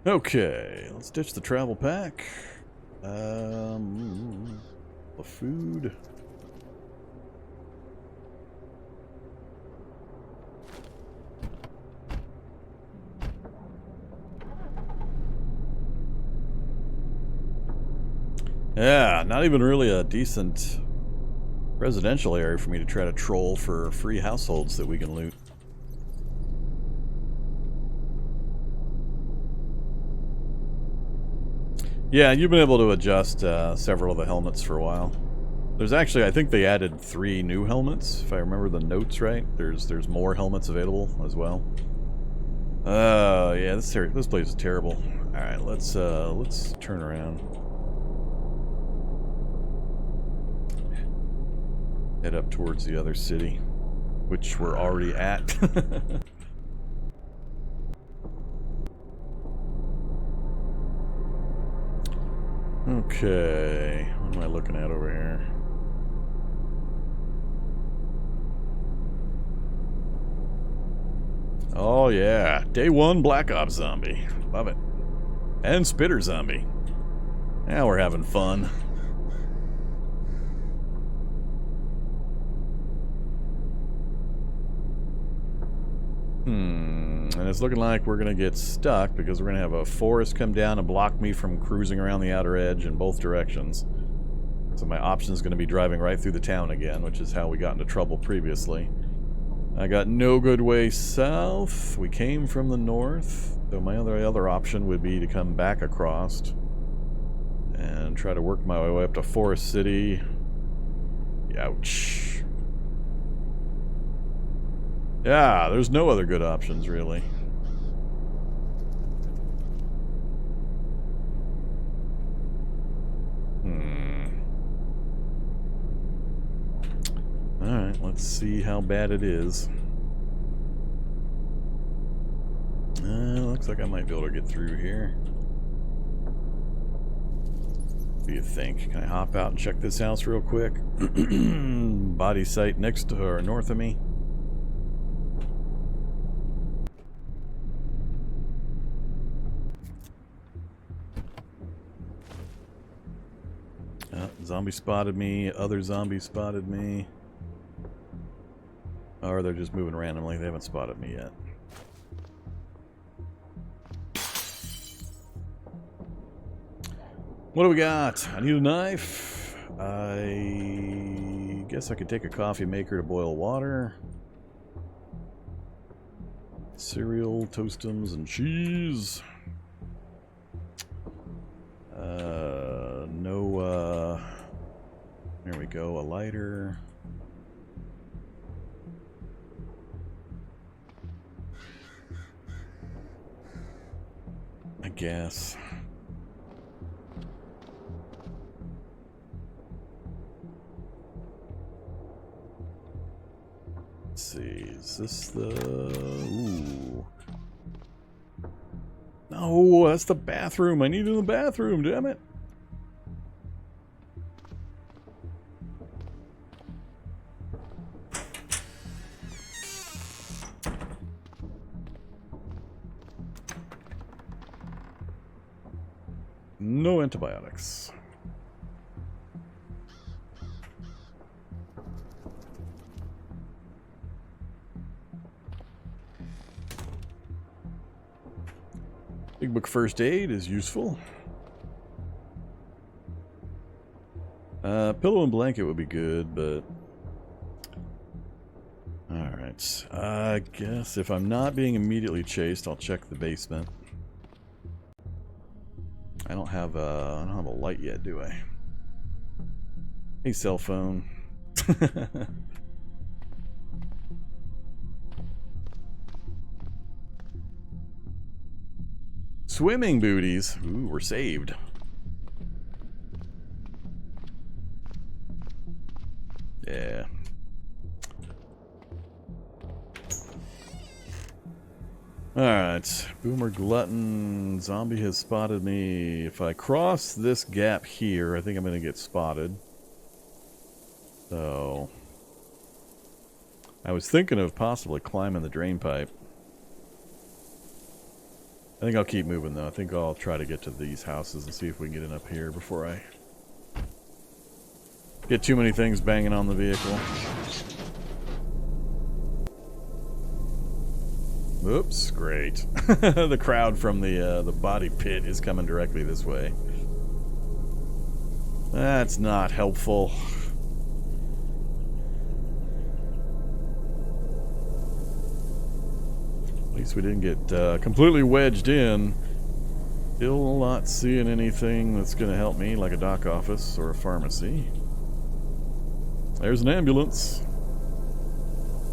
Okay, let's ditch the travel pack. The food. Yeah, not even really a decent residential area for me to try to troll for free households that we can loot. Yeah, you've been able to adjust several of the helmets for a while. There's actually, I think they added 3 new helmets, if I remember the notes right. There's more helmets available as well. Yeah, this place is terrible. All right, let's turn around. Head up towards the other city, which we're already at. Okay, what am I looking at over here? Oh yeah, Day 1 Black Ops zombie. Love it. And Spitter zombie. Now we're having fun. And it's looking like we're going to get stuck because we're going to have a forest come down and block me from cruising around the outer edge in both directions. So my option is going to be driving right through the town again, which is how we got into trouble previously. I got no good way south. We came from the north. So my other option would be to come back across and try to work my way up to Forest City. Ouch. Yeah, there's no other good options, really. Alright, let's see how bad it is. Looks like I might be able to get through here. What do you think? Can I hop out and check this house real quick? Body site next to or north of me. Zombie spotted me. Other zombie spotted me. Or they're just moving randomly. They haven't spotted me yet. What do we got? I need a knife. I guess I could take a coffee maker to boil water. Cereal, toastums, and cheese. No, there we go, a lighter. I guess. Let's see, is this the... Ooh. No, that's the bathroom. I need it in the bathroom, damn it. No antibiotics. Big book first aid is useful. Pillow and blanket would be good, but... Alright. I guess if I'm not being immediately chased, I'll check the basement. I don't have a light yet, do I? Hey, cell phone. Swimming booties. Ooh, we're saved. Yeah. Alright. Boomer Glutton. Zombie has spotted me. If I cross this gap here, I think I'm going to get spotted. So... I was thinking of possibly climbing the drain pipe. I think I'll keep moving, though. I think I'll try to get to these houses and see if we can get in up here before I get too many things banging on the vehicle. Oops, great. The crowd from the body pit is coming directly this way. That's not helpful. At least we didn't get completely wedged in. Still not seeing anything that's going to help me, like a dock office or a pharmacy. There's an ambulance.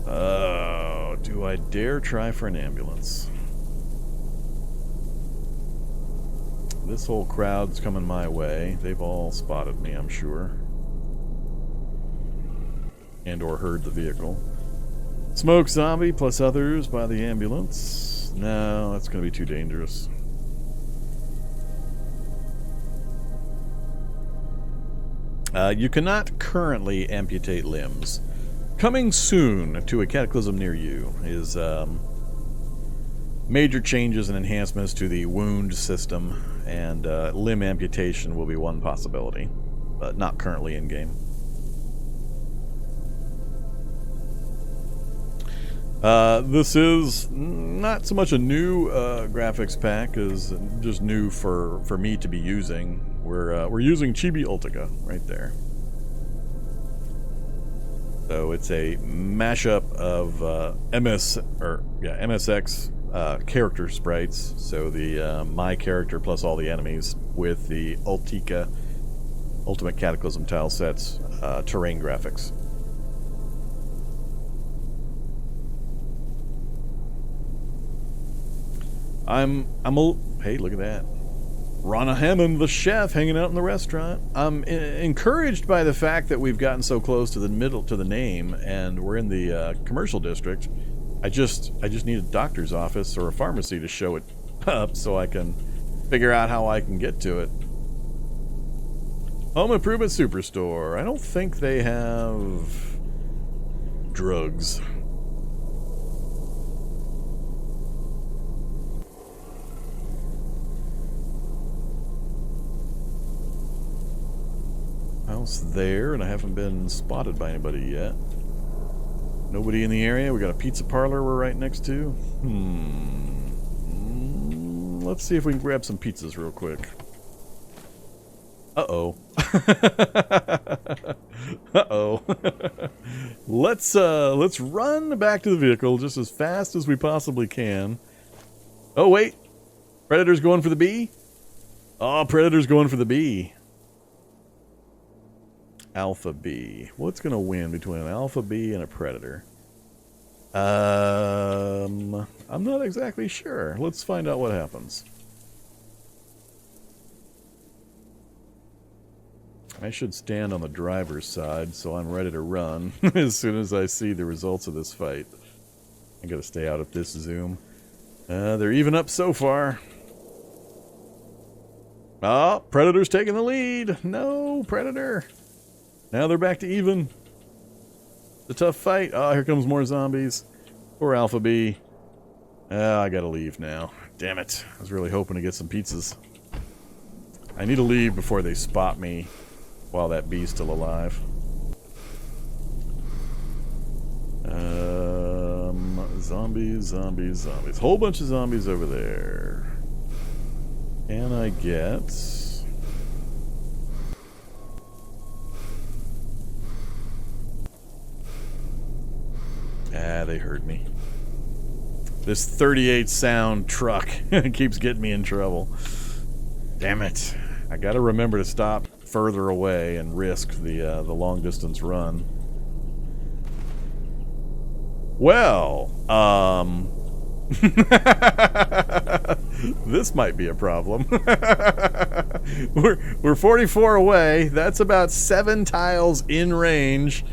Oh, do I dare try for an ambulance? This whole crowd's coming my way. They've all spotted me, I'm sure. And or heard the vehicle. Smoke zombie plus others by the ambulance. No, that's going to be too dangerous. You cannot currently amputate limbs. Coming soon to a Cataclysm near you is major changes and enhancements to the wound system, and limb amputation will be one possibility, but not currently in game. This is not so much a new graphics pack as just new for me to be using. We're using Chibi-Ultica right there. So it's a mashup of MSX character sprites. So the my character plus all the enemies with the Ultica Ultimate Cataclysm tile sets terrain graphics. Hey, look at that. Ronna Hammond, the chef, hanging out in the restaurant. I'm encouraged by the fact that we've gotten so close to the middle, to the name, and we're in the commercial district. I just need a doctor's office or a pharmacy to show it up so I can figure out how I can get to it. Home Improvement Superstore. I don't think they have drugs. House there, and I haven't been spotted by anybody yet. Nobody in the area. We got a pizza parlor we're right next to. Let's see if we can grab some pizzas real quick. Uh-oh. Uh-oh. Let's run back to the vehicle just as fast as we possibly can. Oh, wait. Predator's going for the B? Oh, Predator's going for the B. Alpha B. What's going to win between an Alpha B and a Predator? I'm not exactly sure. Let's find out what happens. I should stand on the driver's side so I'm ready to run as soon as I see the results of this fight. I gotta stay out of this zoom. They're even up so far. Oh, Predator's taking the lead. No, Predator. Now they're back to even. It's a tough fight. Oh, here comes more zombies. Poor Alpha B. I gotta leave now. Damn it. I was really hoping to get some pizzas. I need to leave before they spot me while that B's still alive. Zombies, zombies, zombies. Whole bunch of zombies over there. Can I get... Ah, they heard me. This 38 sound truck keeps getting me in trouble. Damn it. I gotta remember to stop further away and risk the long distance run. Well, this might be a problem. We're 44 away. That's about 7 tiles in range.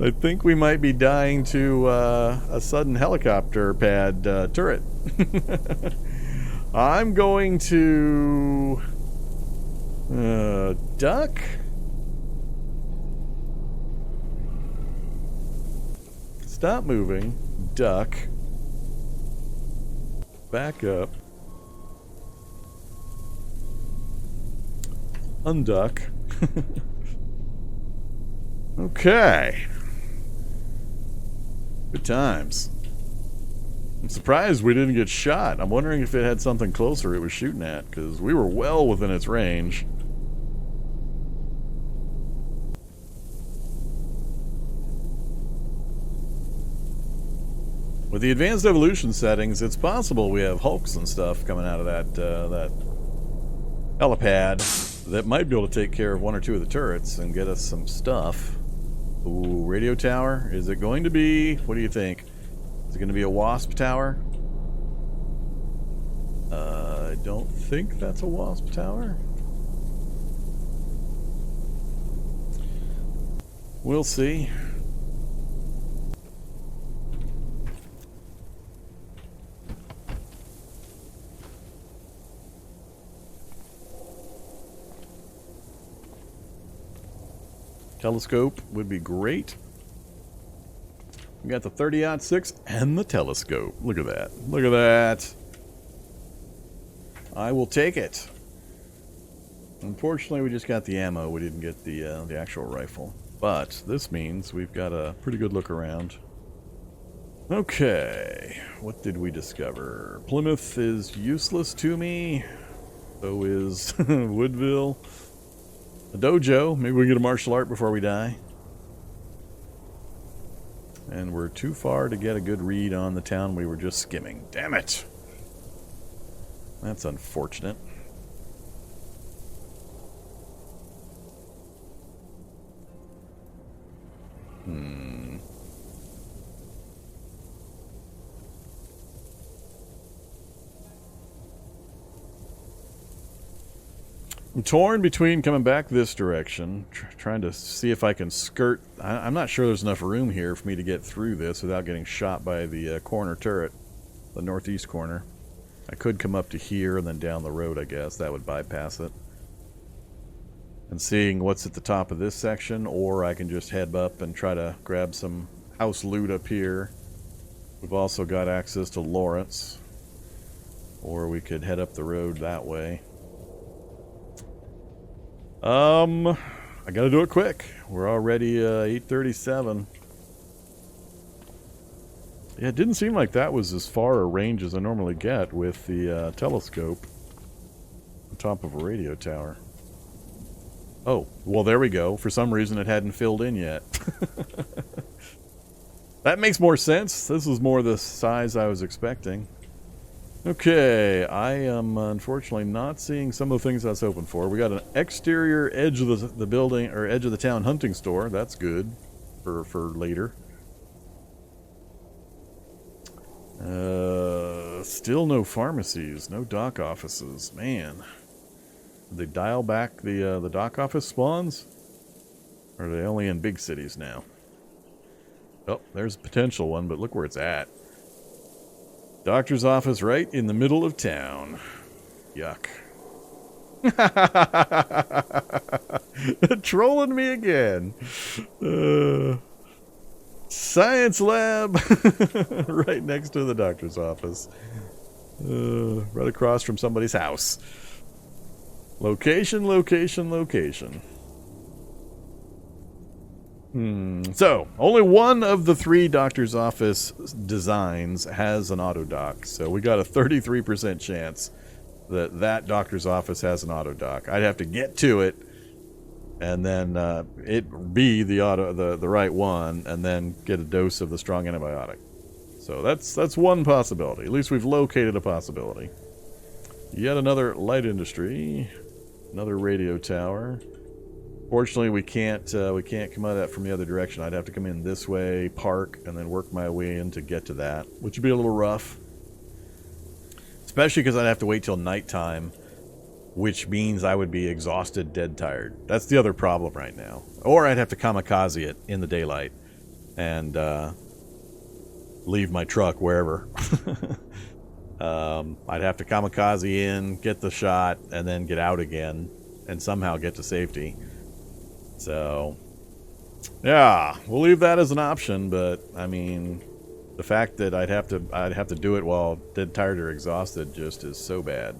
I think we might be dying to a sudden helicopter pad turret. I'm going to duck. Stop moving. Duck. Back up. unduck. Okay. Good times. I'm surprised we didn't get shot. I'm wondering if it had something closer it was shooting at, because we were well within its range. With the advanced evolution settings, it's possible we have hulks and stuff coming out of that helipad that might be able to take care of one or two of the turrets and get us some stuff. Ooh, radio tower. Is it going to be... What do you think? Is it going to be a wasp tower? I don't think that's a wasp tower. We'll see. Telescope would be great. We got the 30-06 and the telescope. Look at that. Look at that. I will take it. Unfortunately, we just got the ammo. We didn't get the actual rifle. But this means we've got a pretty good look around. Okay. What did we discover? Plymouth is useless to me. So is Woodville. A dojo. Maybe we can get a martial art before we die. And we're too far to get a good read on the town we were just skimming. Damn it! That's unfortunate. I'm torn between coming back this direction, trying to see if I can skirt. I'm not sure there's enough room here for me to get through this without getting shot by the corner turret, the northeast corner. I could come up to here and then down the road, I guess. That would bypass it. And seeing what's at the top of this section, or I can just head up and try to grab some house loot up here. We've also got access to Lawrence. Or we could head up the road that way. I gotta do it quick. We're already 8:37. Yeah, it didn't seem like that was as far a range as I normally get with the telescope on top of a radio tower. Oh, well there we go. For some reason it hadn't filled in yet. That makes more sense. This was more the size I was expecting. Okay, I am unfortunately not seeing some of the things I was hoping for. We got an exterior edge of the building, or edge of the town hunting store. That's good for later. Still no pharmacies, no dock offices. Man, did they dial back the dock office spawns? Or are they only in big cities now? Oh, there's a potential one, but look where it's at. Doctor's office right in the middle of town. Yuck. Trolling me again. Science lab. Right next to the doctor's office. Right across from somebody's house. Location, location, location. So, only one of the 3 doctor's office designs has an auto dock. So we got a 33% chance that that doctor's office has an auto dock. I'd have to get to it, and then it be the right one, and then get a dose of the strong antibiotic. So that's one possibility. At least we've located a possibility. Yet another light industry, another radio tower. Fortunately, we can't come out of that from the other direction. I'd have to come in this way, park, and then work my way in to get to that, which would be a little rough. Especially because I'd have to wait till nighttime, which means I would be exhausted, dead tired. That's the other problem right now. Or I'd have to kamikaze it in the daylight and leave my truck wherever. I'd have to kamikaze in, get the shot, and then get out again, and somehow get to safety. So, yeah, we'll leave that as an option, but I mean, the fact that I'd have to do it while dead tired or exhausted just is so bad.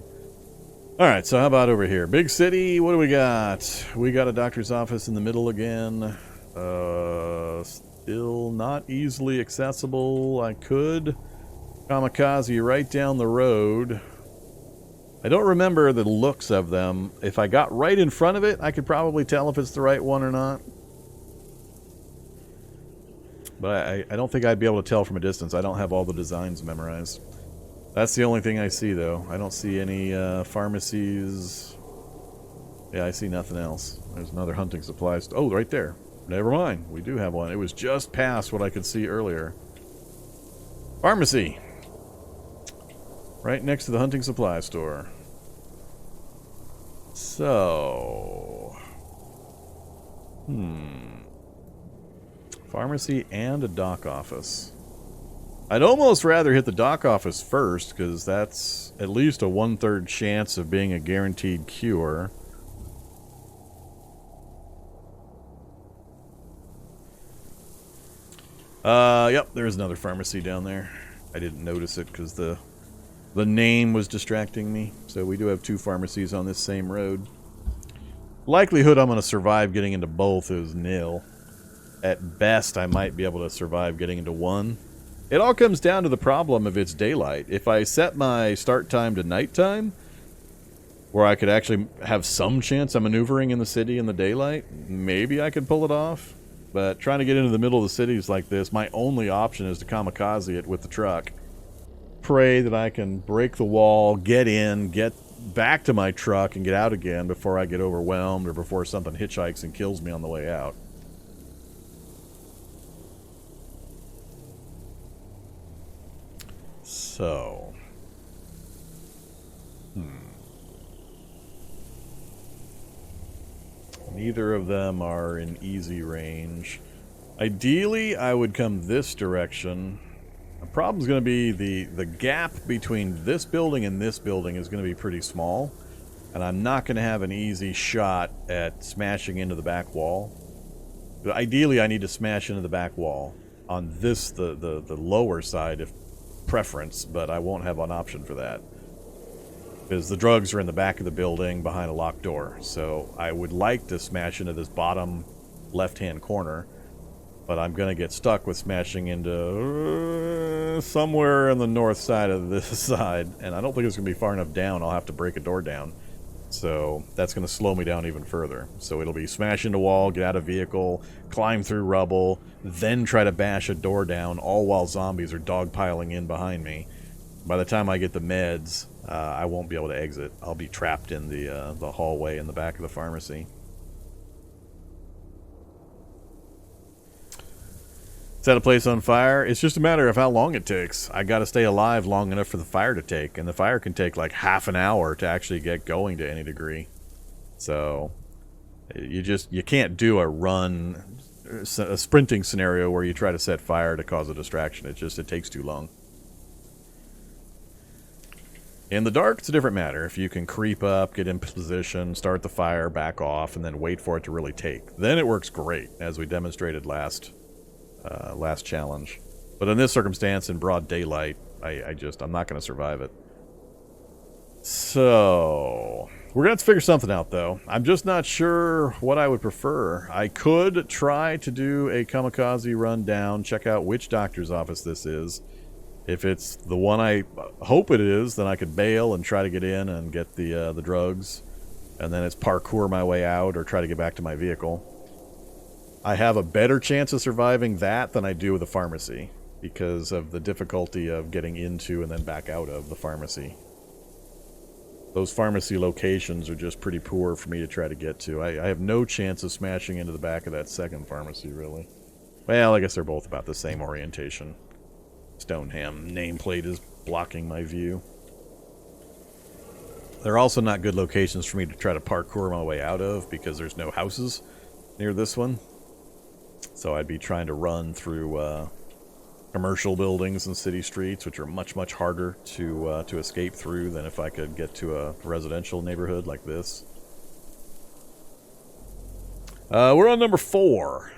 Alright, so how about over here? Big city, what do we got? We got a doctor's office in the middle again. Still not easily accessible. I could kamikaze right down the road. I don't remember the looks of them. If I got right in front of it, I could probably tell if it's the right one or not. But I don't think I'd be able to tell from a distance. I don't have all the designs memorized. That's the only thing I see, though. I don't see any pharmacies. Yeah, I see nothing else. There's another hunting supplies. Oh, right there. Never mind. We do have one. It was just past what I could see earlier. Pharmacy. Right next to the hunting supply store. So... Pharmacy and a dock office. I'd almost rather hit the dock office first, because that's at least a 1/3 chance of being a guaranteed cure. Yep, there's another pharmacy down there. I didn't notice it because the name was distracting me. So we do have 2 pharmacies on this same road. Likelihood I'm going to survive getting into both is nil. At best, I might be able to survive getting into one. It all comes down to the problem of it's daylight. If I set my start time to nighttime, where I could actually have some chance of maneuvering in the city in the daylight, maybe I could pull it off. But trying to get into the middle of the cities like this, my only option is to kamikaze it with the truck. Pray that I can break the wall, get in, get back to my truck, and get out again before I get overwhelmed or before something hitchhikes and kills me on the way out. So... Neither of them are in easy range. Ideally, I would come this direction. The problem's going to be the gap between this building and this building is going to be pretty small. And I'm not going to have an easy shot at smashing into the back wall. But ideally, I need to smash into the back wall on this, the lower side if preference, but I won't have an option for that. Because the drugs are in the back of the building behind a locked door. So I would like to smash into this bottom left-hand corner, but I'm going to get stuck with smashing into somewhere on the north side of this side. And I don't think it's going to be far enough down. I'll have to break a door down. So that's going to slow me down even further. So it'll be smash into wall, get out of vehicle, climb through rubble, then try to bash a door down, all while zombies are dogpiling in behind me. By the time I get the meds, I won't be able to exit. I'll be trapped in the hallway in the back of the pharmacy. Set a place on fire. It's just a matter of how long it takes. I got to stay alive long enough for the fire to take, and the fire can take like half an hour to actually get going to any degree. So you can't do a sprinting scenario where you try to set fire to cause a distraction. It takes too long. In the dark, it's a different matter. If you can creep up, get in position, start the fire, back off, and then wait for it to really take, then it works great, as we demonstrated last challenge. But in this circumstance, in broad daylight, I'm not going to survive it. So we're going to have to figure something out, though. I'm just not sure what I would prefer. I could try to do a kamikaze run down, check out which doctor's office this is. If it's the one I hope it is, then I could bail and try to get in and get the drugs. And then it's parkour my way out or try to get back to my vehicle. I have a better chance of surviving that than I do with a pharmacy because of the difficulty of getting into and then back out of the pharmacy. Those pharmacy locations are just pretty poor for me to try to get to. I have no chance of smashing into the back of that second pharmacy, really. Well, I guess they're both about the same orientation. Stoneham nameplate is blocking my view. They're also not good locations for me to try to parkour my way out of because there's no houses near this one. So I'd be trying to run through commercial buildings and city streets, which are much, much harder to escape through than if I could get to a residential neighborhood like this. We're on number 4.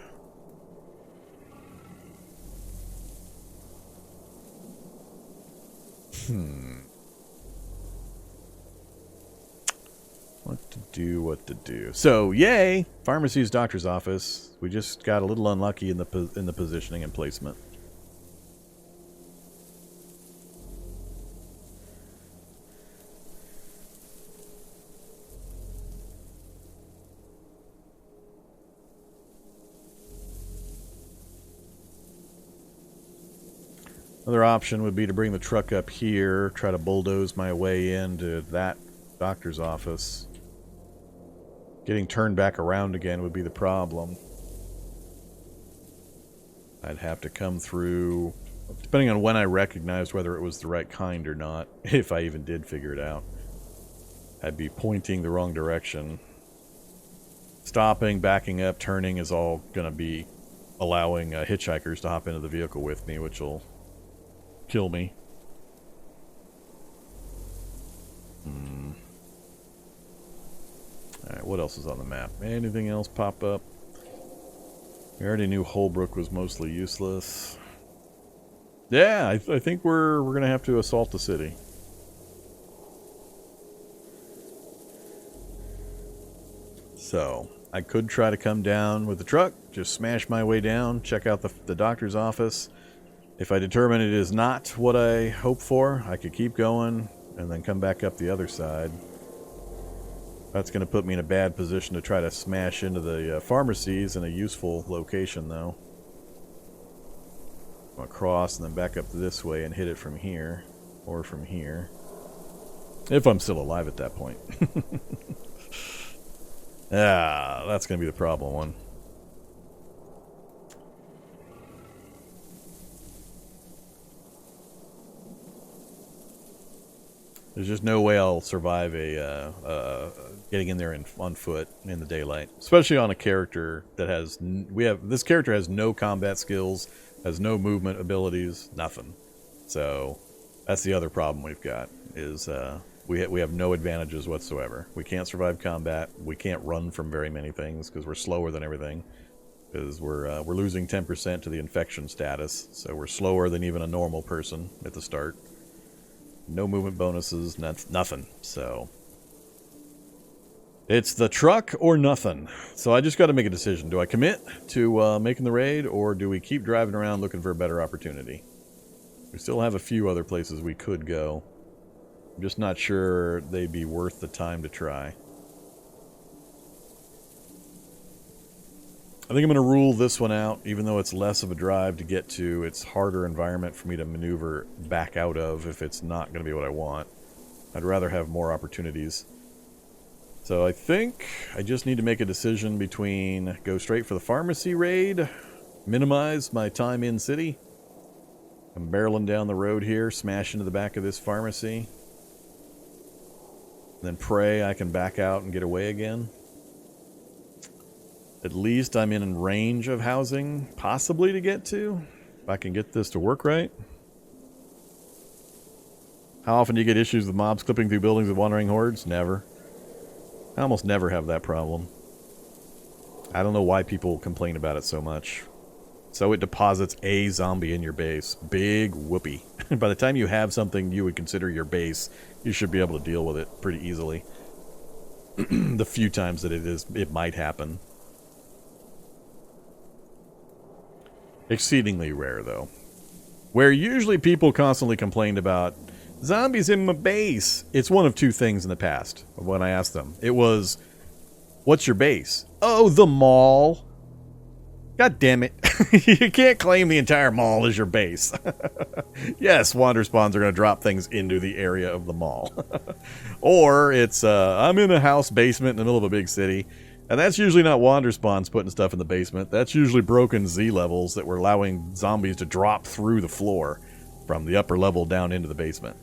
What to do, what to do. So, yay! Pharmacy's doctor's office. We just got a little unlucky in the positioning and placement. Another option would be to bring the truck up here, try to bulldoze my way into that doctor's office. Getting turned back around again would be the problem. I'd have to come through, depending on when I recognized whether it was the right kind or not, if I even did figure it out. I'd be pointing the wrong direction. Stopping, backing up, turning is all going to be allowing hitchhikers to hop into the vehicle with me, which will kill me. Alright, what else is on the map? Anything else pop up? We already knew Holbrook was mostly useless. Yeah, I think we're gonna have to assault the city. So, I could try to come down with the truck, just smash my way down, check out the doctor's office. If I determine it is not what I hope for, I could keep going and then come back up the other side. That's going to put me in a bad position to try to smash into the pharmacies in a useful location, though. I'll cross and then back up this way and hit it from here, or from here. If I'm still alive at that point. Ah, that's going to be the problem one. There's just no way I'll survive getting in there on foot in the daylight, especially on a character that has this character has no combat skills, has no movement abilities, nothing. So that's the other problem we've got is we have no advantages whatsoever. We can't survive combat. We can't run from very many things because we're slower than everything. Because we're losing 10% to the infection status, so we're slower than even a normal person at the start. No movement bonuses, nothing. So it's the truck or nothing. So I just got to make a decision. Do I commit to making the raid, or do we keep driving around looking for a better opportunity? We still have a few other places we could go. I'm just not sure they'd be worth the time to try. I think I'm going to rule this one out, even though it's less of a drive to get to. It's harder environment for me to maneuver back out of if it's not going to be what I want. I'd rather have more opportunities. So I think I just need to make a decision between go straight for the pharmacy raid, minimize my time in city. I'm barreling down the road here, smash into the back of this pharmacy. Then pray I can back out and get away again. At least I'm in range of housing, possibly to get to, if I can get this to work right. How often do you get issues with mobs clipping through buildings with wandering hordes? Never. I almost never have that problem. I don't know why people complain about it so much. So it deposits a zombie in your base. Big whoopee. By the time you have something you would consider your base, you should be able to deal with it pretty easily. The few times that it might happen. Exceedingly rare, though. Where usually people constantly complained about zombies in my base, it's one of two things in the past when I asked them. It was, what's your base? Oh, the mall. God damn it. You can't claim the entire mall as your base. Yes, wander spawns are going to drop things into the area of the mall. Or it's, I'm in a house basement in the middle of a big city. And that's usually not wander spawns putting stuff in the basement. That's usually broken Z levels that were allowing zombies to drop through the floor from the upper level down into the basement.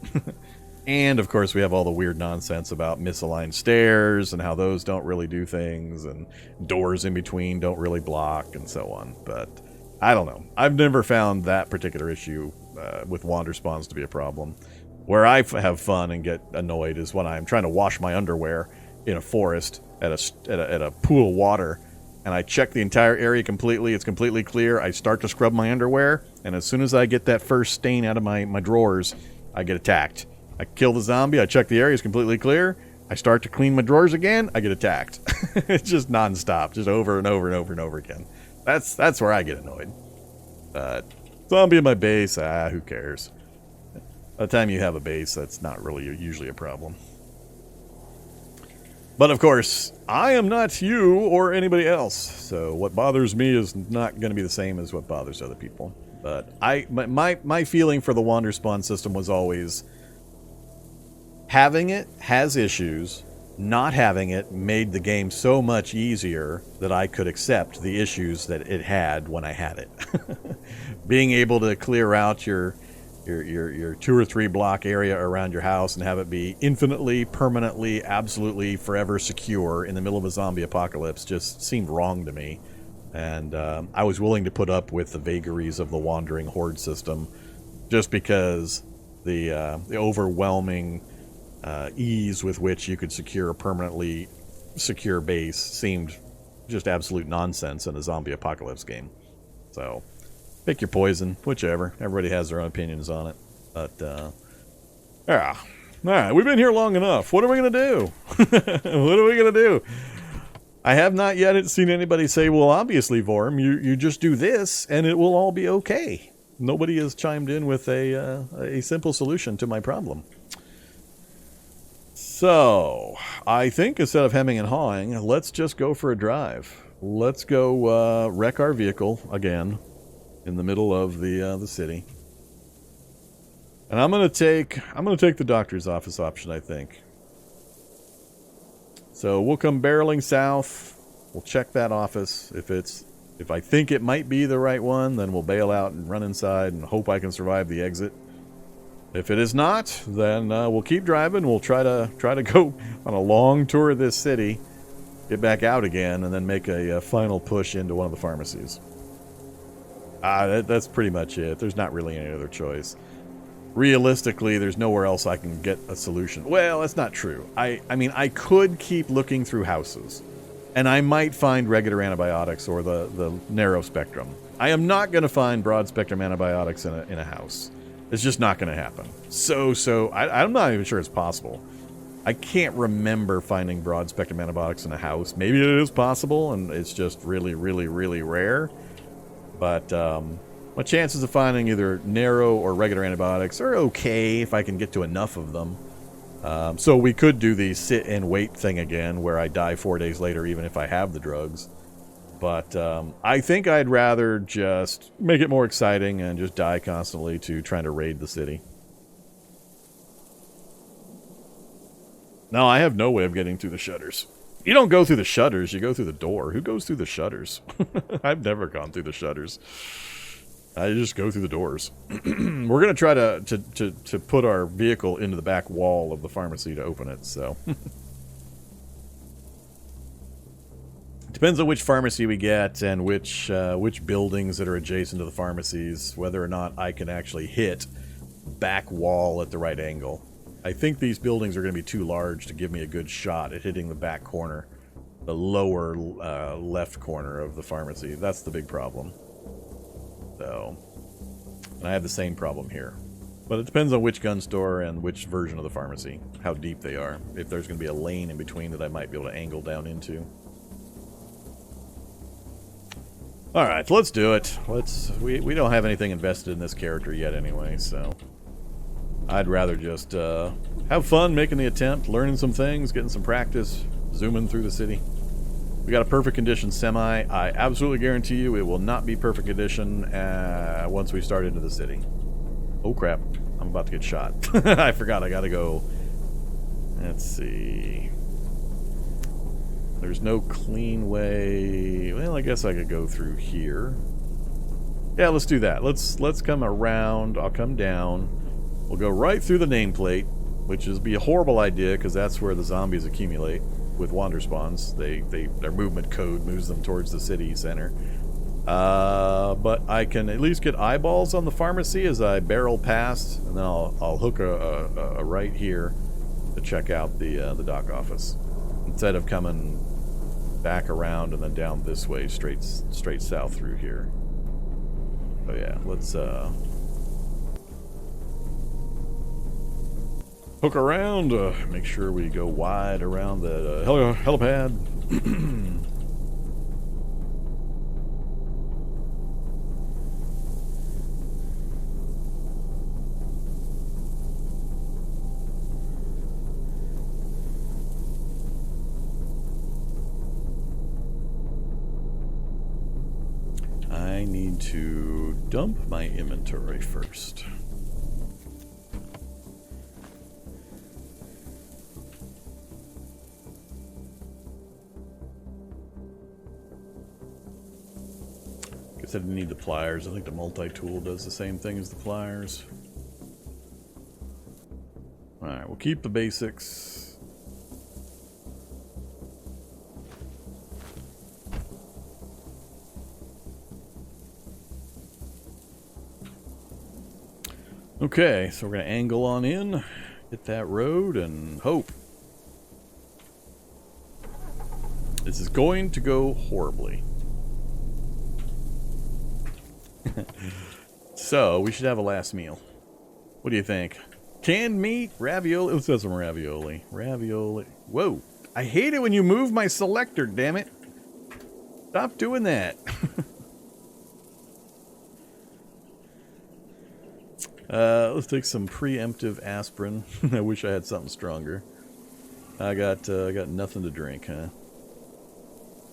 And, of course, we have all the weird nonsense about misaligned stairs and how those don't really do things, and doors in between don't really block, and so on. But, I don't know. I've never found that particular issue with wander spawns to be a problem. Where I have fun and get annoyed is when I'm trying to wash my underwear in a forest at a pool of water, and I check the entire area completely. It's completely clear. I start to scrub my underwear, and as soon as I get that first stain out of my drawers, I get attacked. I kill the zombie. I check the area. It's completely clear. I start to clean my drawers again, I get attacked. It's just nonstop, just over and over and over and over again. That's where I get annoyed. Zombie in my base, who cares? By the time you have a base, that's not really usually a problem. But of course, I am not you or anybody else, so what bothers me is not going to be the same as what bothers other people. But my feeling for the wander spawn system was always having it has issues. Not having it made the game so much easier that I could accept the issues that it had when I had it. Being able to clear out your 2 or 3 block area around your house and have it be infinitely, permanently, absolutely, forever secure in the middle of a zombie apocalypse just seemed wrong to me. And I was willing to put up with the vagaries of the wandering horde system just because the overwhelming ease with which you could secure a permanently secure base seemed just absolute nonsense in a zombie apocalypse game. So pick your poison, whichever. Everybody has their own opinions on it. But, yeah. Alright, we've been here long enough. What are we going to do? What are we going to do? I have not yet seen anybody say, well, obviously, Vorm, you just do this, and it will all be okay. Nobody has chimed in with a simple solution to my problem. So, I think instead of hemming and hawing, let's just go for a drive. Let's go wreck our vehicle again in the middle of the city, and I'm gonna take the doctor's office option, I think. So we'll come barreling south. We'll check that office. If I think it might be the right one, then we'll bail out and run inside and hope I can survive the exit. If it is not, then we'll keep driving. We'll try to go on a long tour of this city, get back out again, and then make a final push into one of the pharmacies. That's pretty much it. There's not really any other choice. Realistically, there's nowhere else I can get a solution. Well, that's not true. I mean, I could keep looking through houses, and I might find regular antibiotics or the narrow spectrum. I am not going to find broad spectrum antibiotics in a house. It's just not going to happen. I'm not even sure it's possible. I can't remember finding broad spectrum antibiotics in a house. Maybe it is possible, and it's just really, really, really rare. But my chances of finding either narrow or regular antibiotics are okay if I can get to enough of them. So we could do the sit and wait thing again, where I die 4 days later even if I have the drugs. But I think I'd rather just make it more exciting and just die constantly to trying to raid the city. No, I have no way of getting through the shutters. You don't go through the shutters, you go through the door. Who goes through the shutters? I've never gone through the shutters. I just go through the doors. We're going to try to put our vehicle into the back wall of the pharmacy to open it, so. Depends on which pharmacy we get and which buildings that are adjacent to the pharmacies, whether or not I can actually hit back wall at the right angle. I think these buildings are going to be too large to give me a good shot at hitting the back corner, the lower left corner of the pharmacy. That's the big problem. So, and I have the same problem here. But it depends on which gun store and which version of the pharmacy, how deep they are. If there's going to be a lane in between that I might be able to angle down into. Alright, let's do it. We don't have anything invested in this character yet anyway, so I'd rather just have fun making the attempt, learning some things, getting some practice, zooming through the city. We got a perfect condition semi. I absolutely guarantee you it will not be perfect condition once we start into the city. Oh crap, I'm about to get shot. I forgot I gotta go. Let's see. There's no clean way. Well, I guess I could go through here. Yeah, let's do that. Let's come around. I'll come down. We'll go right through the nameplate, which is be a horrible idea because that's where the zombies accumulate with wander spawns. Their movement code moves them towards the city center. But I can at least get eyeballs on the pharmacy as I barrel past, and then I'll hook a right here to check out the doc office instead of coming back around and then down this way straight south through here. So yeah, let's Hook around, make sure we go wide around the helipad. I need to dump my inventory first. Guess I didn't need the pliers. I think the multi-tool does the same thing as the pliers. Alright, we'll keep the basics. Okay, so we're going to angle on in, hit that road, and hope. This is going to go horribly. So, we should have a last meal. What do you think? Canned meat, ravioli. Let's have some ravioli. Ravioli. Whoa. I hate it when you move my selector, damn it. Stop doing that. Let's take some preemptive aspirin. I wish I had something stronger. I got nothing to drink, huh?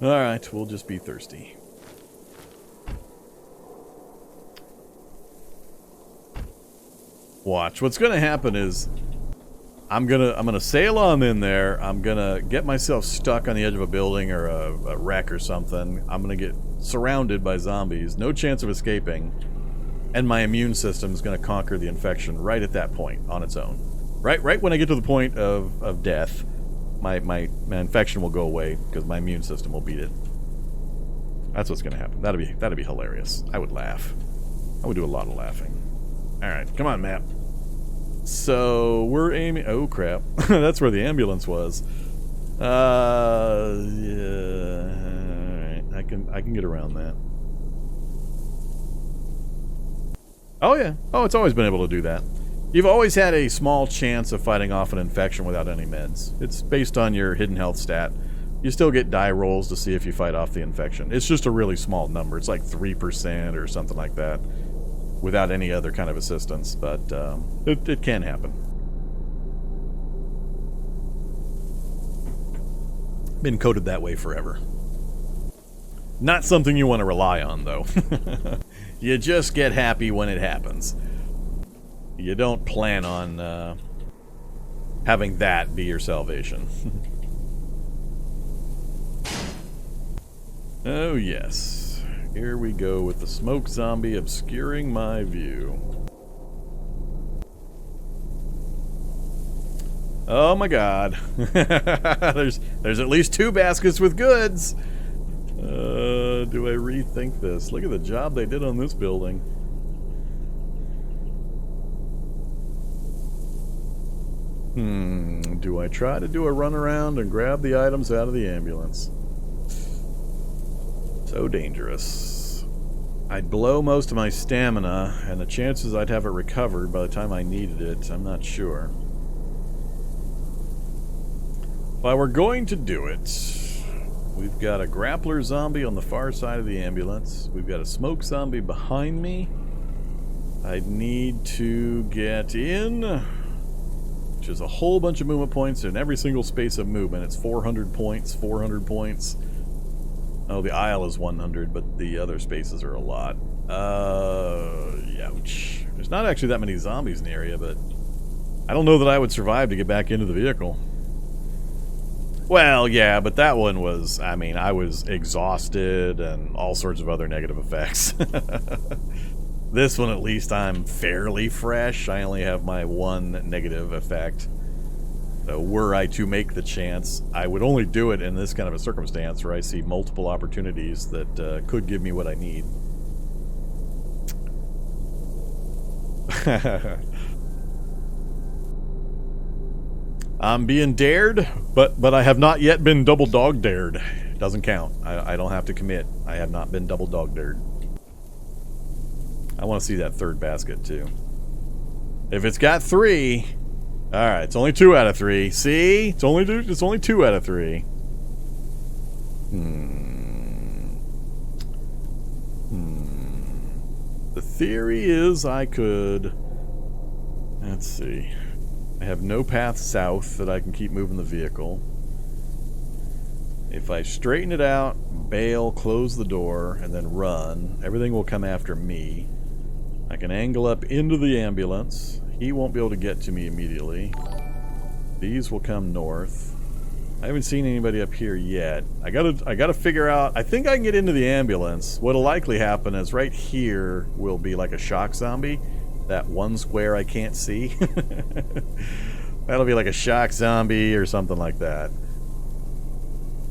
Alright, we'll just be thirsty. Watch. What's gonna happen is I'm gonna sail on in there. I'm gonna get myself stuck on the edge of a building or a wreck or something. I'm gonna get surrounded by zombies. No chance of escaping. And my immune system is going to conquer the infection right at that point on its own. Right when I get to the point of death, my infection will go away because my immune system will beat it. That's what's going to happen. That'd be hilarious. I would laugh. I would do a lot of laughing. All right, come on, map. So we're aiming. Oh crap, that's where the ambulance was. Yeah. All right, I can get around that. Oh yeah. Oh, it's always been able to do that. You've always had a small chance of fighting off an infection without any meds. It's based on your hidden health stat. You still get die rolls to see if you fight off the infection. It's just a really small number. It's like 3% or something like that without any other kind of assistance, but it can happen. Been coded that way forever. Not something you want to rely on, though. You just get happy when it happens. You don't plan on having that be your salvation. Oh yes. Here we go with the smoke zombie obscuring my view. Oh my god. There's at least 2 baskets with goods. Do I rethink this? Look at the job they did on this building. Do I try to do a runaround and grab the items out of the ambulance? So dangerous. I'd blow most of my stamina, and the chances I'd have it recovered by the time I needed it, I'm not sure. If I were going to do it, we've got a grappler zombie on the far side of the ambulance. We've got a smoke zombie behind me. I'd need to get in, which is a whole bunch of movement points in every single space of movement. It's 400 points, 400 points. Oh, the aisle is 100, but the other spaces are a lot. Ouch. There's not actually that many zombies in the area, but I don't know that I would survive to get back into the vehicle. Well, yeah, but that one was, I mean, I was exhausted and all sorts of other negative effects. This one, at least, I'm fairly fresh. I only have my one negative effect. So were I to make the chance, I would only do it in this kind of a circumstance where I see multiple opportunities that could give me what I need. I'm being dared, but I have not yet been double dog dared. Doesn't count. I don't have to commit. I have not been double dog dared. I want to see that third basket too. If it's got 3, Alright, it's only 2 out of 3. See? It's only 2 out of 3. The theory is I could... Let's see. I have no path south that I can keep moving the vehicle. If I straighten it out, bail, close the door, and then run, everything will come after me. I can angle up into the ambulance. He won't be able to get to me immediately. These will come north. I haven't seen anybody up here yet. I gotta figure out... I think I can get into the ambulance. What'll likely happen is right here will be like a shock zombie. That one square I can't see. That'll be like a shock zombie or something like that.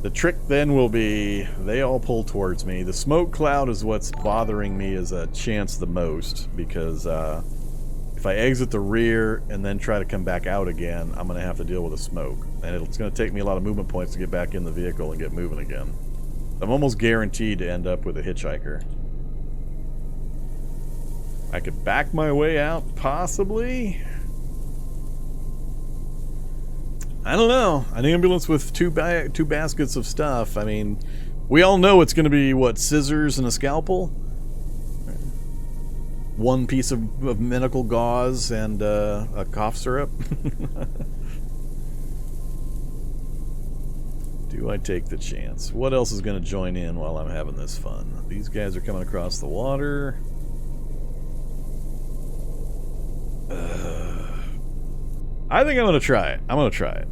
The trick then will be they all pull towards me. The smoke cloud is what's bothering me as a chance the most, because if I exit the rear and then try to come back out again, I'm going to have to deal with the smoke. And it's going to take me a lot of movement points to get back in the vehicle and get moving again. I'm almost guaranteed to end up with a hitchhiker. I could back my way out, possibly. I don't know. An ambulance with two baskets of stuff. I mean, we all know it's going to be, what, scissors and a scalpel? One piece of medical gauze and a cough syrup. Do I take the chance? What else is going to join in while I'm having this fun? These guys are coming across the water. I think I'm going to try it. I'm going to try it.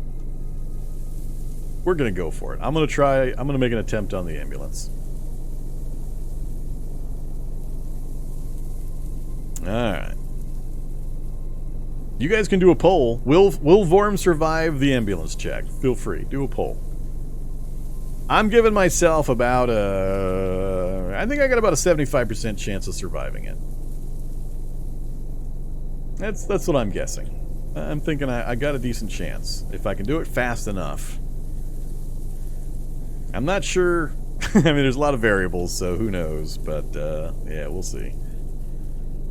We're going to go for it. I'm going to make an attempt on the ambulance. Alright. You guys can do a poll. Will Vorm survive the ambulance check? Feel free. Do a poll. I'm giving myself about I think I got about a 75% chance of surviving it. That's what I'm guessing. I'm thinking I got a decent chance. If I can do it fast enough. I'm not sure. I mean, there's a lot of variables, so who knows. But, yeah, we'll see.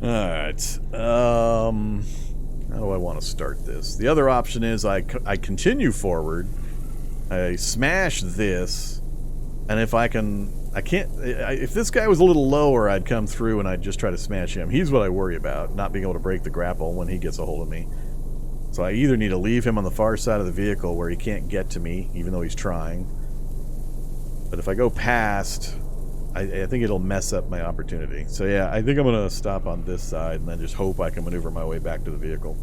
Alright. How do I want to start this? The other option is I continue forward. I smash this. And if I can... if this guy was a little lower, I'd come through and I'd just try to smash him. He's what I worry about, not being able to break the grapple when he gets a hold of me. So I either need to leave him on the far side of the vehicle where he can't get to me, even though he's trying. But if I go past, I think it'll mess up my opportunity. So yeah, I think I'm going to stop on this side and then just hope I can maneuver my way back to the vehicle.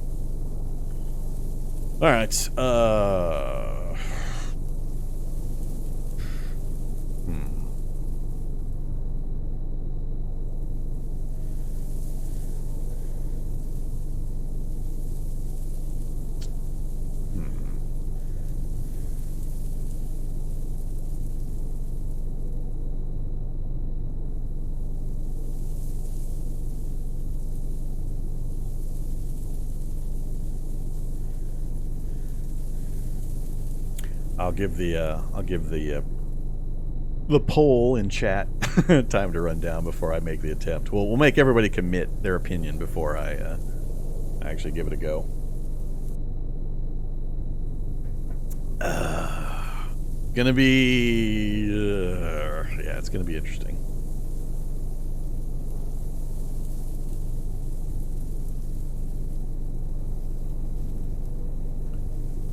Alright, I'll give the poll in chat time to run down before I make the attempt. We'll make everybody commit their opinion before I actually give it a go. Gonna be yeah, it's gonna be interesting.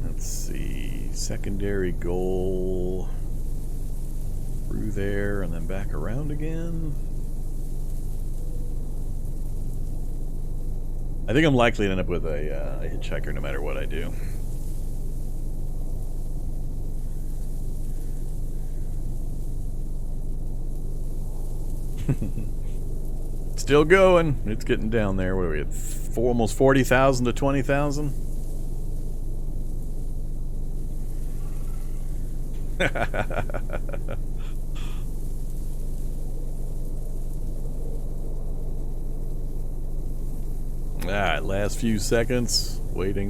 Let's see. Secondary goal through there and then back around again. I think I'm likely to end up with a hitchhiker no matter what I do. Still going. It's getting down there. What are we at? Almost 40,000 to 20,000? Alright, last few seconds. Waiting.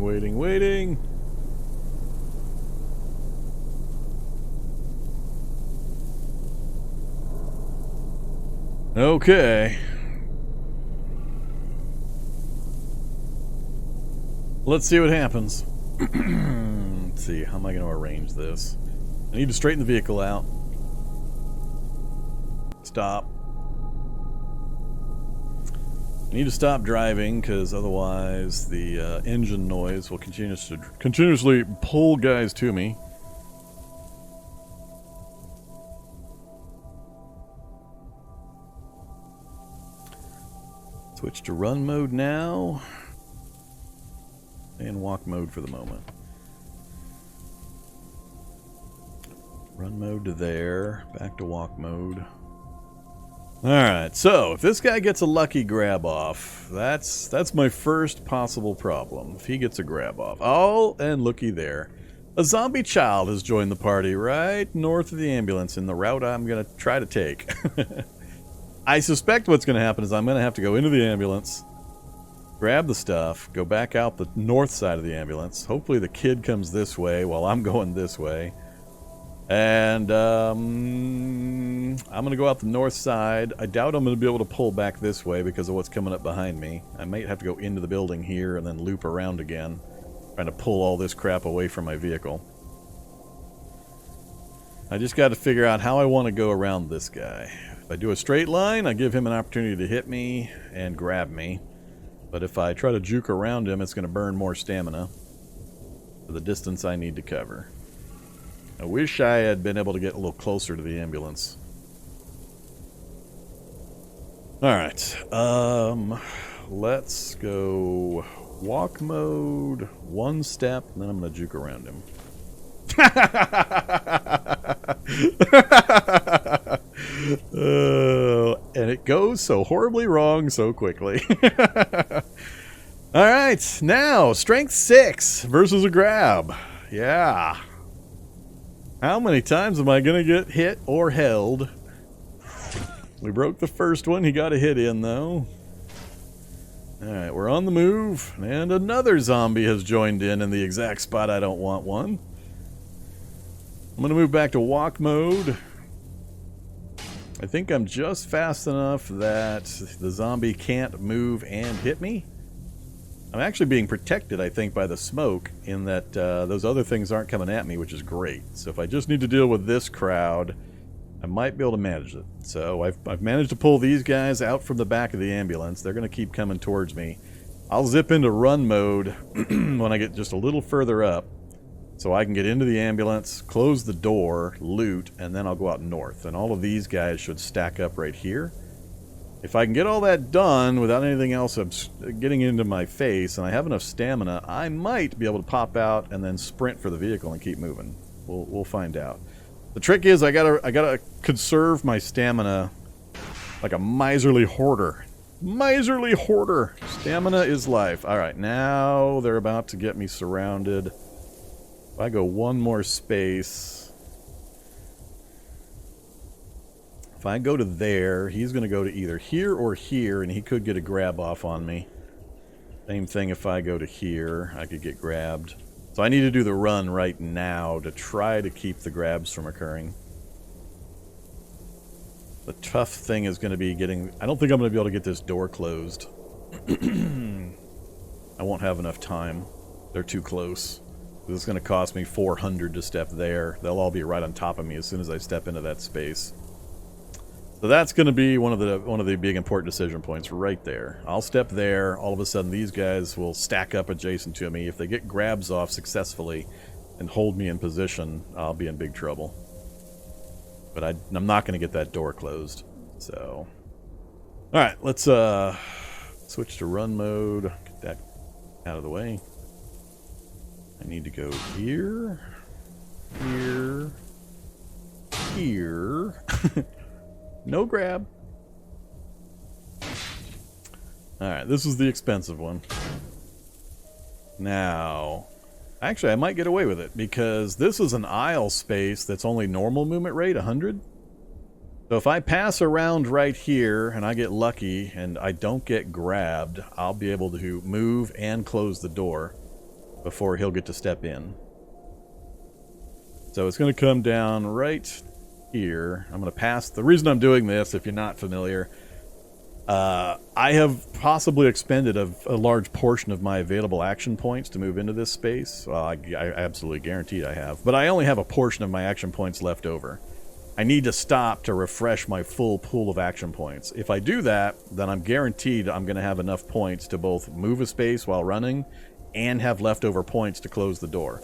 Okay. Let's see what happens. Let's see, how am I going to arrange this? I need to straighten the vehicle out. Stop. I need to stop driving because otherwise the engine noise will continuously pull guys to me. Switch to run mode now. And walk mode for the moment. Run mode to there. Back to walk mode. Alright, so if this guy gets a lucky grab off, that's my first possible problem. If he gets a grab off. Oh, and looky there. A zombie child has joined the party right north of the ambulance in the route I'm going to try to take. I suspect what's going to happen is I'm going to have to go into the ambulance, grab the stuff, go back out the north side of the ambulance. Hopefully the kid comes this way while I'm going this way. And I'm going to go out the north side. I doubt I'm going to be able to pull back this way because of what's coming up behind me. I might have to go into the building here and then loop around again, trying to pull all this crap away from my vehicle. I just got to figure out how I want to go around this guy. If I do a straight line, I give him an opportunity to hit me and grab me. But if I try to juke around him, it's going to burn more stamina for the distance I need to cover. I wish I had been able to get a little closer to the ambulance. Alright, let's go walk mode, one step, and then I'm going to juke around him. And it goes so horribly wrong so quickly. Alright, now, strength 6 versus a grab. Yeah. How many times am I going to get hit or held? We broke the first one. He got a hit in, though. Alright, we're on the move. And another zombie has joined in the exact spot I don't want one. I'm going to move back to walk mode. I think I'm just fast enough that the zombie can't move and hit me. I'm actually being protected, I think, by the smoke in that those other things aren't coming at me, which is great. So if I just need to deal with this crowd, I might be able to manage it. So I've managed to pull these guys out from the back of the ambulance. They're going to keep coming towards me. I'll zip into run mode when I get just a little further up so I can get into the ambulance, close the door, loot, and then I'll go out north. And all of these guys should stack up right here. If I can get all that done without anything else getting into my face, and I have enough stamina, I might be able to pop out and then sprint for the vehicle and keep moving. We'll find out. The trick is I gotta conserve my stamina like a miserly hoarder. Miserly hoarder. Stamina is life. All right, now they're about to get me surrounded. If I go one more space. If I go to there, he's going to go to either here or here, and he could get a grab off on me. Same thing if I go to here, I could get grabbed. So I need to do the run right now to try to keep the grabs from occurring. The tough thing is going to be getting... I don't think I'm going to be able to get this door closed. I won't have enough time. They're too close. This is going to cost me 400 to step there. They'll all be right on top of me as soon as I step into that space. So that's going to be one of the big important decision points right there. I'll step there. All of a sudden, these guys will stack up adjacent to me. If they get grabs off successfully and hold me in position, I'll be in big trouble. But I'm not going to get that door closed. So, all right, let's switch to run mode. Get that out of the way. I need to go here, here, here. No grab. Alright, this is the expensive one. Now, actually I might get away with it because this is an aisle space that's only normal movement rate, 100. So if I pass around right here and I get lucky and I don't get grabbed, I'll be able to move and close the door before he'll get to step in. So it's going to come down right here. I'm going to pass. The reason I'm doing this, if you're not familiar, I have possibly expended a large portion of my available action points to move into this space. Well, I absolutely guaranteed I have. But I only have a portion of my action points left over. I need to stop to refresh my full pool of action points. If I do that, then I'm guaranteed I'm going to have enough points to both move a space while running and have leftover points to close the door.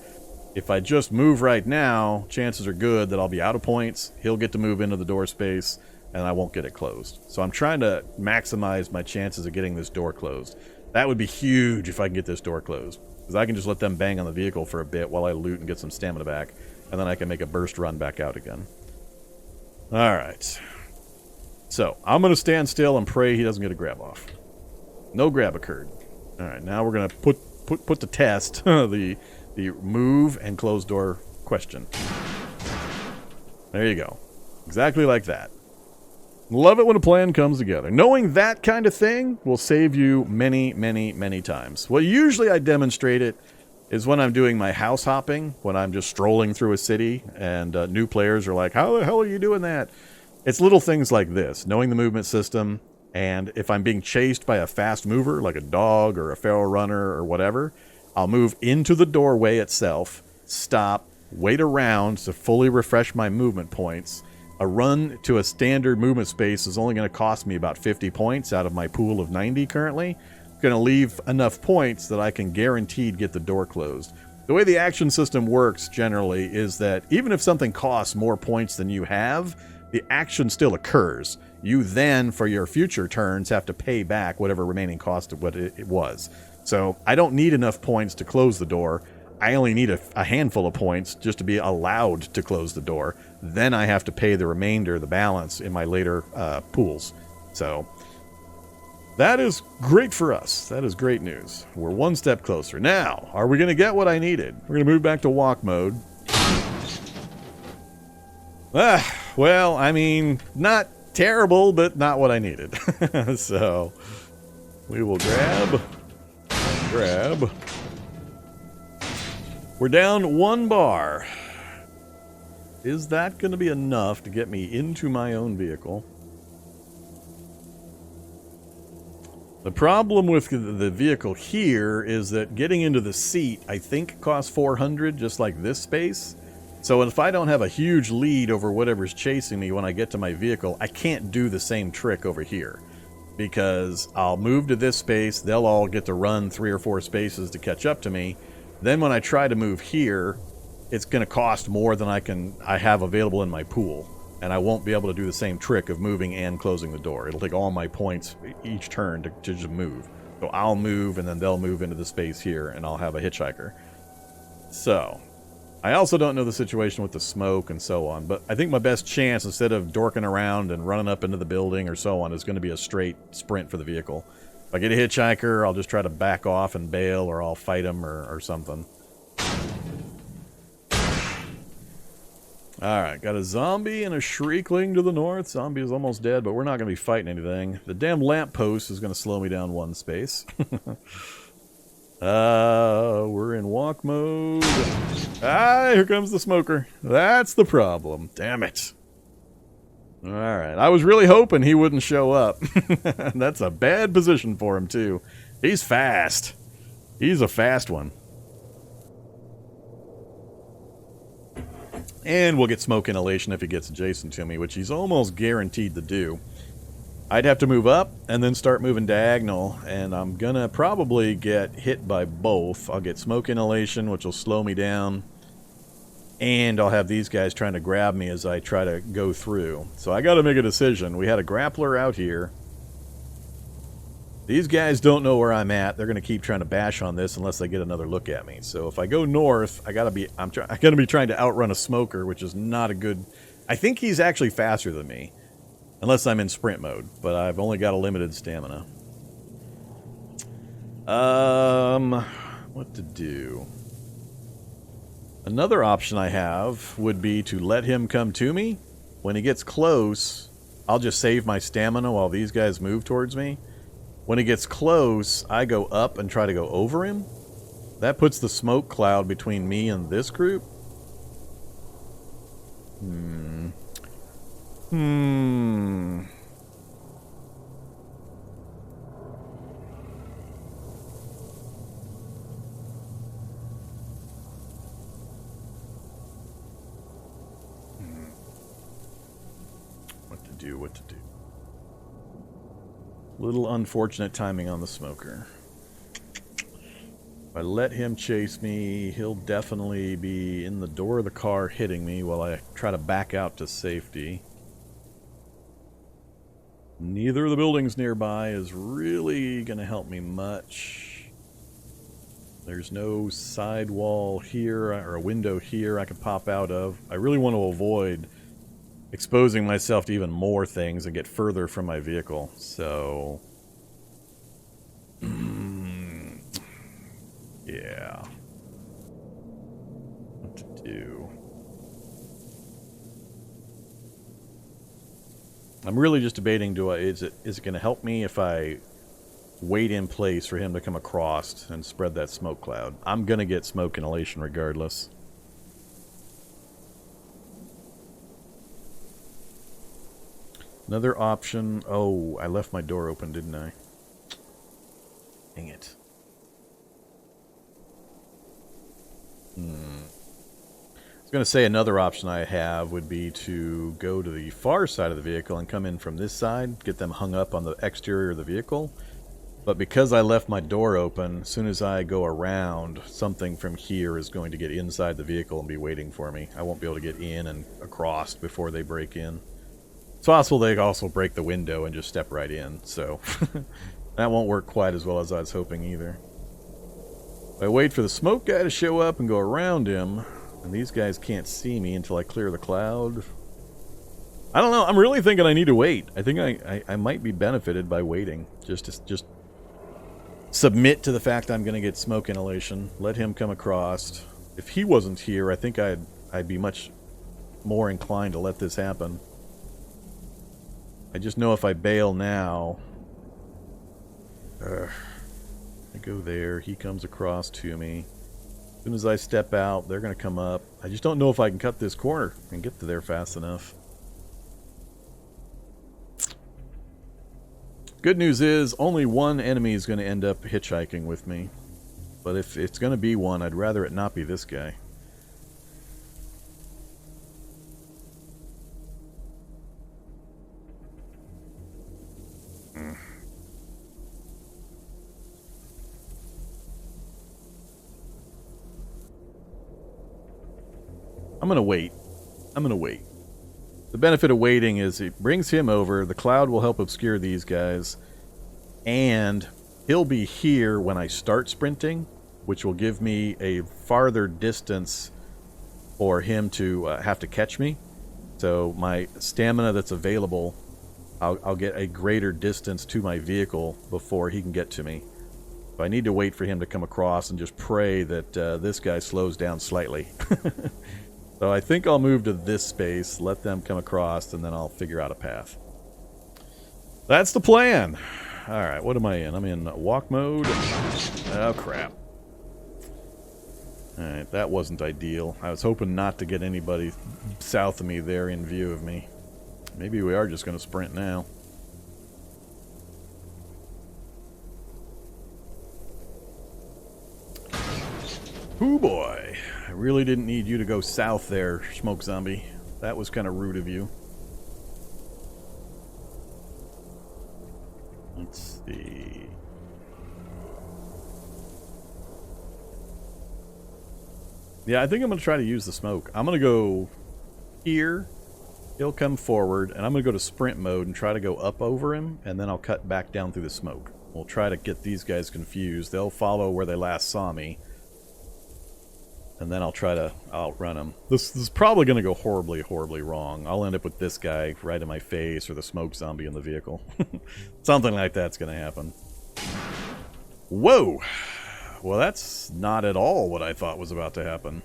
If I just move right now, chances are good that I'll be out of points, he'll get to move into the door space, and I won't get it closed. So I'm trying to maximize my chances of getting this door closed. That would be huge if I can get this door closed, because I can just let them bang on the vehicle for a bit while I loot and get some stamina back, and then I can make a burst run back out again. Alright. So, I'm going to stand still and pray he doesn't get a grab off. No grab occurred. Alright, now we're going to put to test the move and close door question. There you go. Exactly like that. Love it when a plan comes together. Knowing that kind of thing will save you many, many, many times. Well, usually I demonstrate it is when I'm doing my house hopping, when I'm just strolling through a city, and new players are like, how the hell are you doing that? It's little things like this, knowing the movement system, and if I'm being chased by a fast mover, like a dog or a feral runner or whatever, I'll move into the doorway itself, stop, wait around to fully refresh my movement points. A run to a standard movement space is only going to cost me about 50 points out of my pool of 90 currently. Going to leave enough points that I can guaranteed get the door closed. The way the action system works generally is that even if something costs more points than you have, the action still occurs. You then, for your future turns, have to pay back whatever remaining cost of what it was. So I don't need enough points to close the door. I only need a handful of points just to be allowed to close the door. Then I have to pay the remainder, the balance, in my later pools. So that is great for us. That is great news. We're one step closer. Now, are we going to get what I needed? We're going to move back to walk mode. Well, I mean, not terrible, but not what I needed. So, we will grab. We're down 1 bar. Is that going to be enough to get me into my own vehicle? The problem with the vehicle here is that getting into the seat, I think, costs 400, just like this space. So if I don't have a huge lead over whatever's chasing me when I get to my vehicle, I can't do the same trick over here. Because I'll move to this space, they'll all get to run 3 or 4 spaces to catch up to me. Then when I try to move here, it's going to cost more than I have available in my pool. And I won't be able to do the same trick of moving and closing the door. It'll take all my points each turn to just move. So I'll move, and then they'll move into the space here, and I'll have a hitchhiker. So, I also don't know the situation with the smoke and so on, but I think my best chance, instead of dorking around and running up into the building or so on, is going to be a straight sprint for the vehicle. If I get a hitchhiker, I'll just try to back off and bail, or I'll fight him or something. Alright, got a zombie and a shriekling to the north. Zombie is almost dead, but we're not going to be fighting anything. The damn lamppost is going to slow me down 1 space. We're in walk mode. Here comes the smoker. That's the problem. Damn it. Alright, I was really hoping he wouldn't show up. That's a bad position for him, too. He's fast. He's a fast one. And we'll get smoke inhalation if he gets adjacent to me, which he's almost guaranteed to do. I'd have to move up and then start moving diagonal, and I'm gonna probably get hit by both. I'll get smoke inhalation, which will slow me down, and I'll have these guys trying to grab me as I try to go through. So I gotta make a decision. We had a grappler out here. These guys don't know where I'm at. They're gonna keep trying to bash on this unless they get another look at me. So if I go north, I gotta be trying to outrun a smoker, which is not a good. I think he's actually faster than me, unless I'm in sprint mode. But I've only got a limited stamina. What to do? Another option I have would be to let him come to me. When he gets close, I'll just save my stamina while these guys move towards me. When he gets close, I go up and try to go over him. That puts the smoke cloud between me and this group. do, what to do. Little unfortunate timing on the smoker. If I let him chase me, he'll definitely be in the door of the car hitting me while I try to back out to safety. Neither of the buildings nearby is really going to help me much. There's no side wall here or a window here I can pop out of. I really want to avoid exposing myself to even more things and get further from my vehicle. So, yeah. What to do? I'm really just debating, is it going to help me if I wait in place for him to come across and spread that smoke cloud? I'm going to get smoke inhalation regardless. Another option. Oh, I left my door open, didn't I? Dang it. I was going to say another option I have would be to go to the far side of the vehicle and come in from this side, get them hung up on the exterior of the vehicle. But because I left my door open, as soon as I go around, something from here is going to get inside the vehicle and be waiting for me. I won't be able to get in and across before they break in. It's possible they also break the window and just step right in, so that won't work quite as well as I was hoping either. If I wait for the smoke guy to show up and go around him, and these guys can't see me until I clear the cloud. I don't know, I'm really thinking I need to wait. I think I might be benefited by waiting. Just submit to the fact I'm going to get smoke inhalation, let him come across. If he wasn't here, I think I'd be much more inclined to let this happen. I just know if I bail now, I go there, he comes across to me. As soon as I step out, they're going to come up. I just don't know if I can cut this corner and get to there fast enough. Good news is, only one enemy is going to end up hitchhiking with me. But if it's going to be one, I'd rather it not be this guy. I'm going to wait. The benefit of waiting is it brings him over, the cloud will help obscure these guys, and he'll be here when I start sprinting, which will give me a farther distance for him to have to catch me. So my stamina that's available, I'll get a greater distance to my vehicle before he can get to me. So I need to wait for him to come across and just pray that this guy slows down slightly. So I think I'll move to this space, let them come across, and then I'll figure out a path. That's the plan. Alright, what am I in? I'm in walk mode. Oh, crap. Alright, that wasn't ideal. I was hoping not to get anybody south of me there in view of me. Maybe we are just going to sprint now. Ooh, boy. I really didn't need you to go south there, Smoke Zombie. That was kind of rude of you. Let's see. Yeah, I think I'm going to try to use the smoke. I'm going to go here. He'll come forward, and I'm going to go to sprint mode and try to go up over him, and then I'll cut back down through the smoke. We'll try to get these guys confused. They'll follow where they last saw me. And then I'll try to outrun him. This is probably going to go horribly, horribly wrong. I'll end up with this guy right in my face, or the smoke zombie in the vehicle. Something like that's going to happen. Whoa! Well, that's not at all what I thought was about to happen.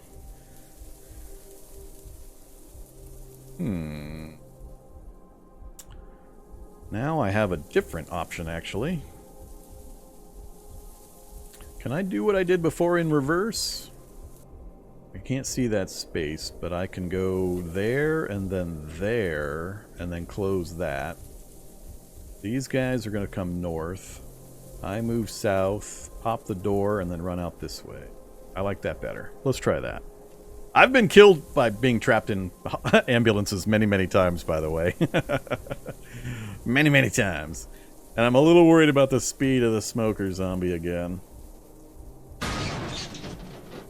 Now I have a different option, actually. Can I do what I did before in reverse? I can't see that space, but I can go there, and then close that. These guys are going to come north. I move south, pop the door, and then run out this way. I like that better. Let's try that. I've been killed by being trapped in ambulances many, many times, by the way. Many, many times. And I'm a little worried about the speed of the smoker zombie again.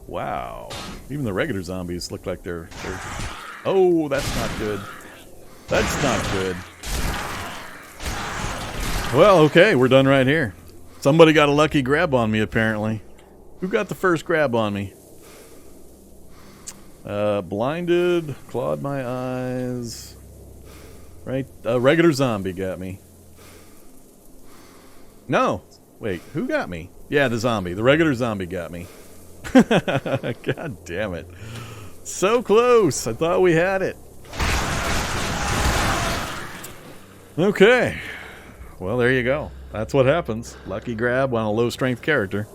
Wow. Even the regular zombies look like they're... Oh, that's not good. That's not good. Well, okay, we're done right here. Somebody got a lucky grab on me, apparently. Who got the first grab on me? Blinded, clawed my eyes. Right, a regular zombie got me. No, wait, who got me? Yeah, the zombie. The regular zombie got me. God damn it. So close. I thought we had it. Okay. Well, there you go. That's what happens. Lucky grab on a low strength character.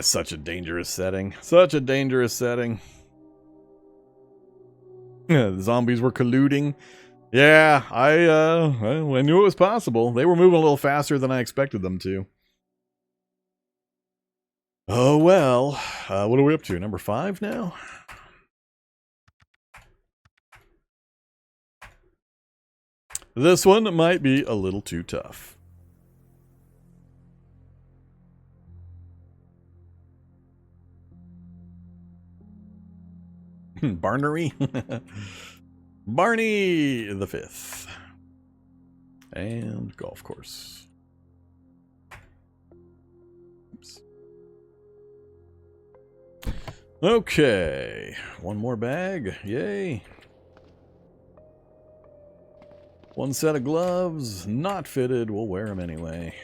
Such a dangerous setting. Such a dangerous setting. The zombies were colluding. Yeah, I knew it was possible. They were moving a little faster than I expected them to. Oh, well. What are we up to? Number 5 now? This one might be a little too tough. Barney. Barney the 5th. And golf course. Oops. Okay. One more bag. Yay. One set of gloves. Not fitted. We'll wear them anyway.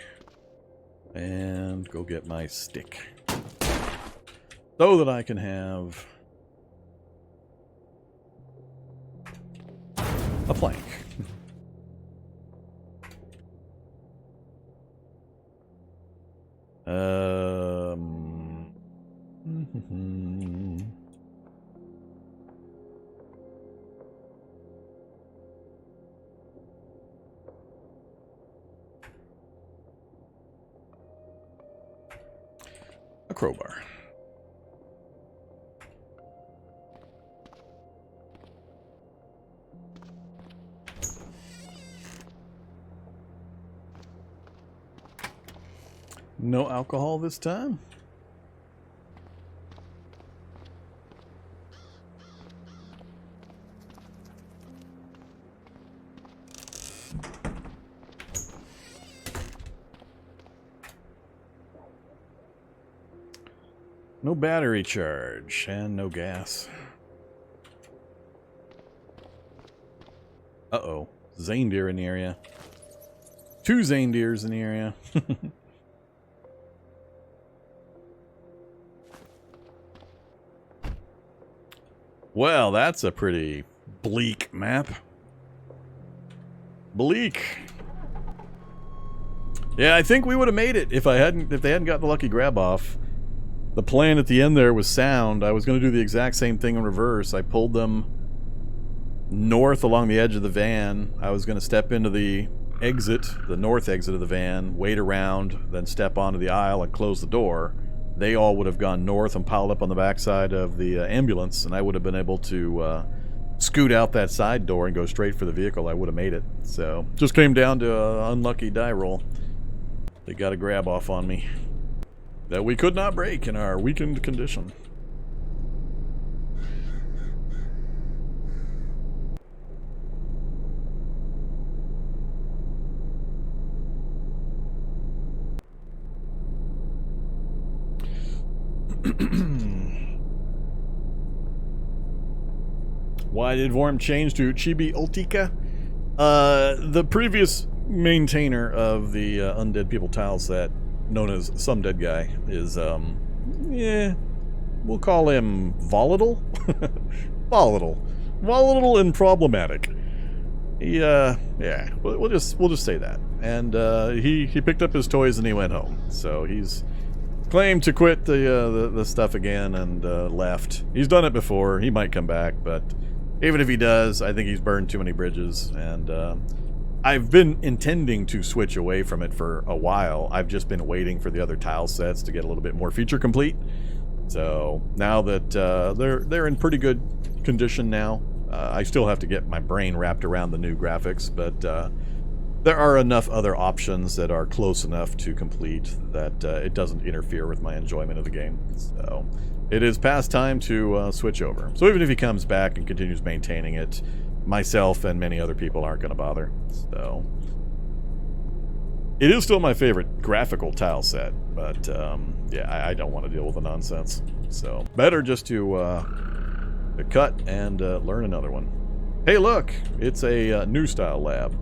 And go get my stick. So that I can have a plank. A crowbar. No alcohol this time. No battery charge and no gas. Uh-oh. Reindeer in the area. 2 reindeers in the area. Well, that's a pretty bleak map. Bleak. Yeah, I think we would have made it if they hadn't got the lucky grab off. The plan at the end there was sound. I was going to do the exact same thing in reverse. I pulled them north along the edge of the van. I was going to step into the exit, the north exit of the van, wait around, then step onto the aisle and close the door. They all would have gone north and piled up on the backside of the ambulance, and I would have been able to scoot out that side door and go straight for the vehicle. I would have made it. So, just came down to an unlucky die roll. They got a grab off on me that we could not break in our weakened condition. Why did Vorm change to Chibi-Ultica? The previous maintainer of the Undead People Tileset, known as Some Dead Guy, is, yeah, we'll call him volatile? Volatile and problematic. He, yeah, we'll just say that. And, he picked up his toys and he went home. So he's claimed to quit the stuff again and, left. He's done it before. He might come back, but even if he does, I think he's burned too many bridges. And, I've been intending to switch away from it for a while. I've just been waiting for the other tile sets to get a little bit more feature complete. So now that they're in pretty good condition now, I still have to get my brain wrapped around the new graphics, but there are enough other options that are close enough to complete that it doesn't interfere with my enjoyment of the game. So it is past time to switch over. So even if he comes back and continues maintaining it, myself and many other people aren't going to bother. So it is still my favorite graphical tile set, but yeah, I don't want to deal with the nonsense. So better just to cut and learn another one. Hey, look, it's a new style lab.